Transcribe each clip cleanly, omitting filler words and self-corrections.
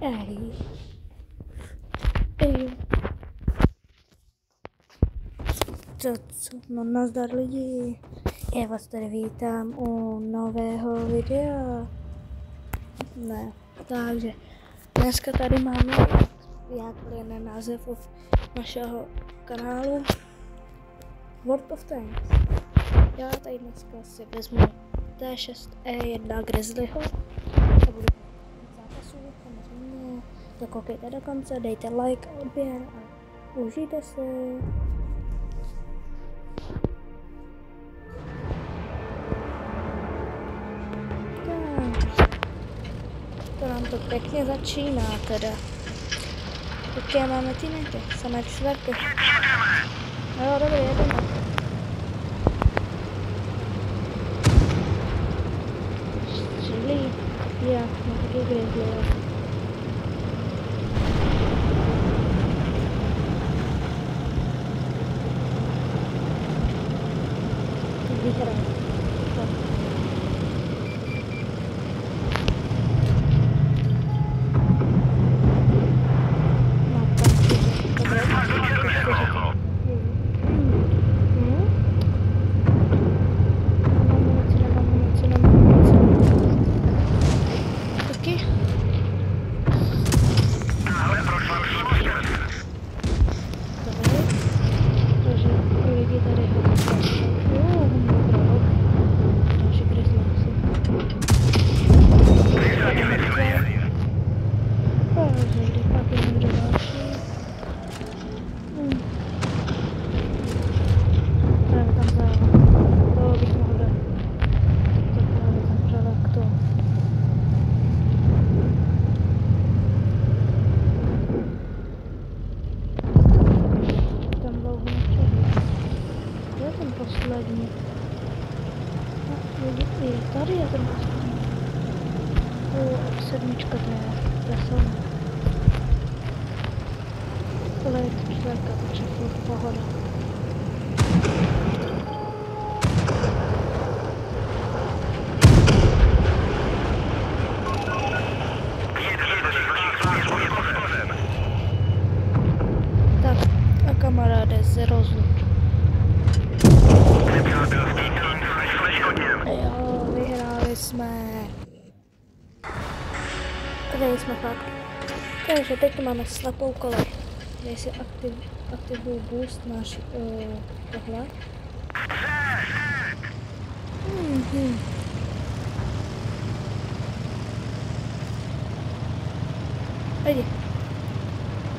Ej. Ej. Co? No nazdar lidi. Já vás tady vítám u nového videa. Ne, takže dneska tady máme, jak je název našeho kanálu, World of Tanks. Já tady dneska si vezmu T6E1 Grizzlyho a budu zápasů, samozřejmě. Dokoukejte do konce, dejte like a odběr a užijte si. To nám to pěkně začíná teda. Jaké máme týmety? Samé čtvrty. Jo, dobrý, jedeme. Střílí. Já, no taky Grizzly, jo. Vyhrál. Poslední. Tady je ten poslední. Sedmička to je silná. Tohle je čtvrka, takže je v pohoda. Tak, a kamaráde, se rozluč. Jo, vyhráli jsme. Tady jsme fakt. Takže teď tu máme slepou kolej. Tady si aktivuju boost náš tohle. Lidi.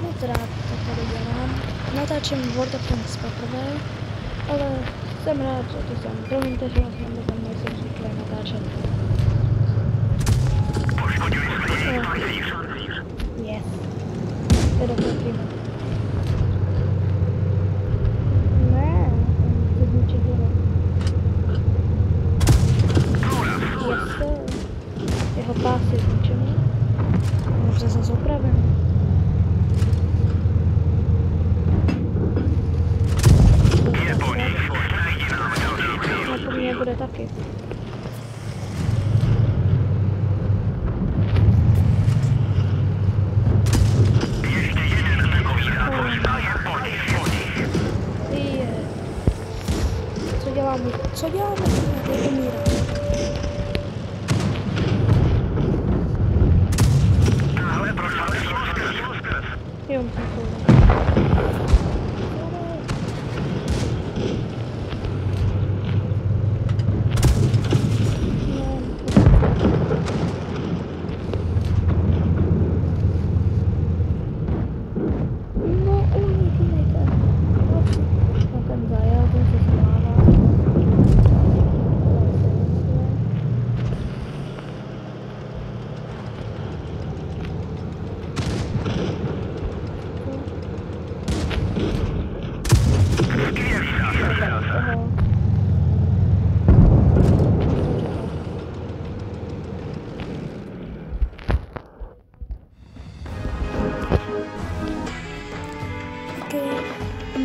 No teda to tady dělám. Natáčím World of Tanks poprvé, ale jsem rád, že to jsem. Promiňte, že jsem tam nejsem zvyklý natáčet. Yes. To dokončíme. Ne, to zničit dělá. Yes, jeho pás je zničený. Možná zase opravený. No po mně bude taky. Co děláme? Tady umírá. Jo,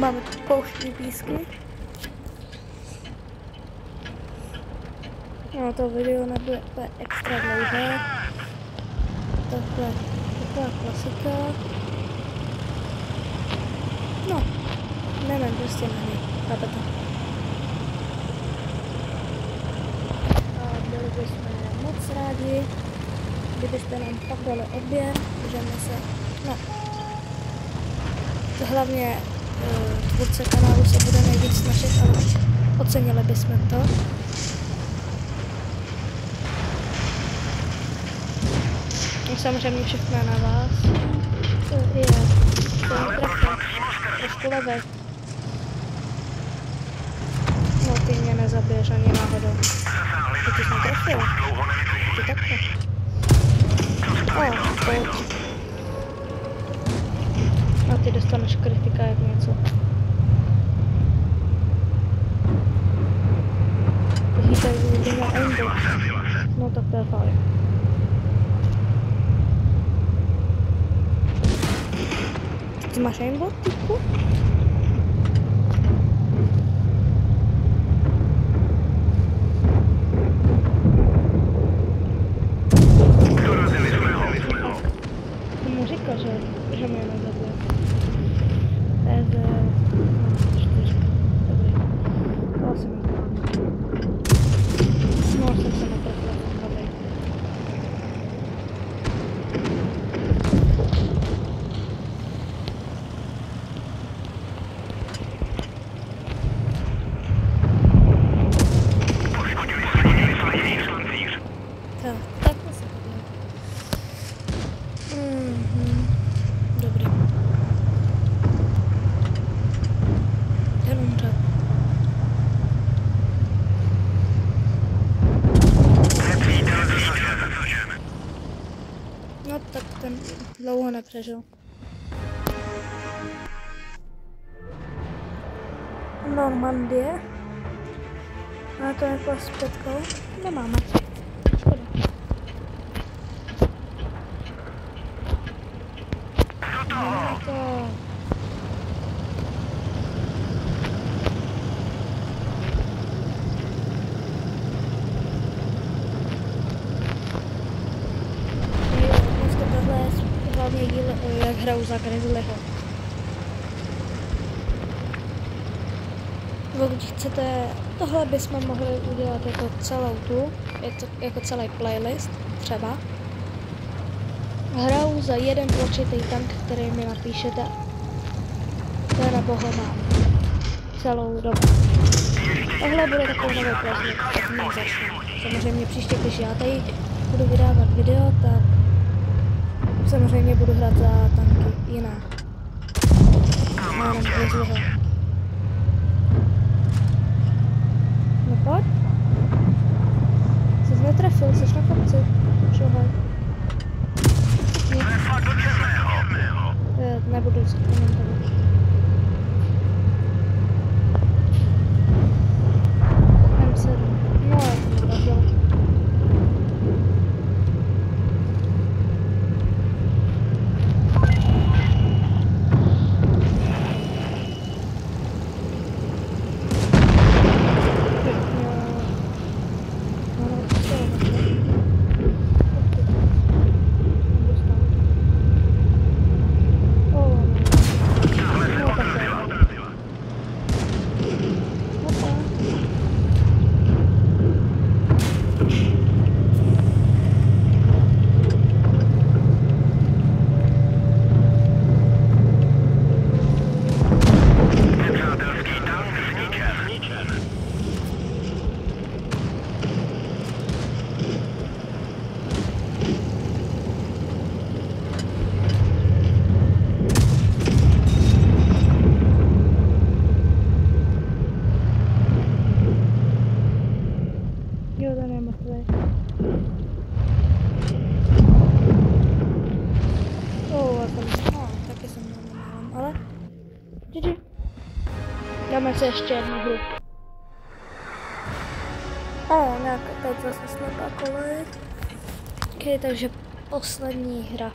máme tu pouštní písky. No to video nebude extra dlouhé. Takhle Taková klasika. No, nevím, prostě na něj. Chápete? A byli bychom moc rádi, kdybyste nám pak dali odběr, můžeme se, no, hlavně tvůrce kanálu se bude nejvíc snažit, ale ocenili bychom to. Samozřejmě všechno na vás. To je trefka. Trošku levej. No ty mě nezabiješ ani náhodou. Ty jsi mě trefil. Ty takto. Pojď. A ty dostaneš kritika jak něco. Ty tady udělá aimbot. No tak to je fajn. Ty máš aimbot, typu? Tomu říkal, že mě nezabije. TZ... 4. Dobrý. To jsem no, jsem se netrefila, jsem dobrý. Takhle se to dělá. Dobrý. Ten umřel. No tak ten dlouho nepřežil. Normandie. A to je jako s Petkou. Nemáme. Škoda. Nemáme to. Dneska tohle je hlavně díl, jak hraju za Grizzlyho. Pokud chcete, tohle bychom mohli udělat jako celou tu, jako celý playlist třeba. Hraju za jeden určitý tank, který mi napíšete. To je na boha mám. Celou dobu. Tohle bude takový nový playlist, tak ním začnu. Samozřejmě příště, když já tady budu vydávat video, tak samozřejmě budu hrát za tanky jiné. Jménem Grizzlyho. No pojď. Jsi netrefil, jsi na kopci. Šohaj. Nebudu se komentovat. M7. No, já jsem netrefil. Dáme si ještě jednu hru. Nějak teď zase slepá kolej. Okay, takže poslední hra.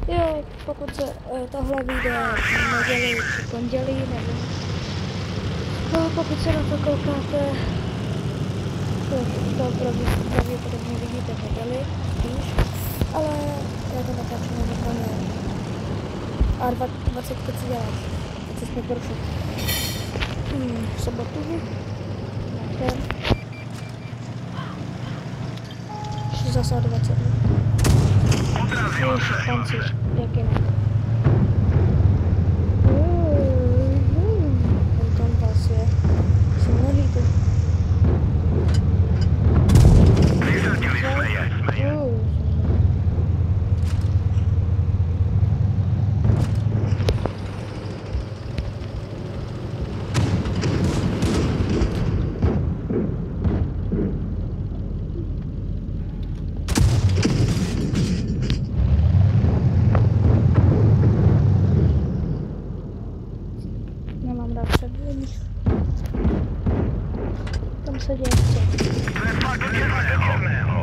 Jo, pokud se tohle vyjde neděli či pondělí, nevím. No, pokud se na to koukáte, to pravděpodobně vidíte v neděli, víš. Ale já to natáčím na kameru. A 25 si děláš. Co jsme prošli. V sobotu. Večer. Zase 20. Už šanci, jak jinak. Tam vás je. Jsem mnohý tu. Vysadili jsme je. Nemám rád předvědní. Tam se děje co. To je fakt něco černého.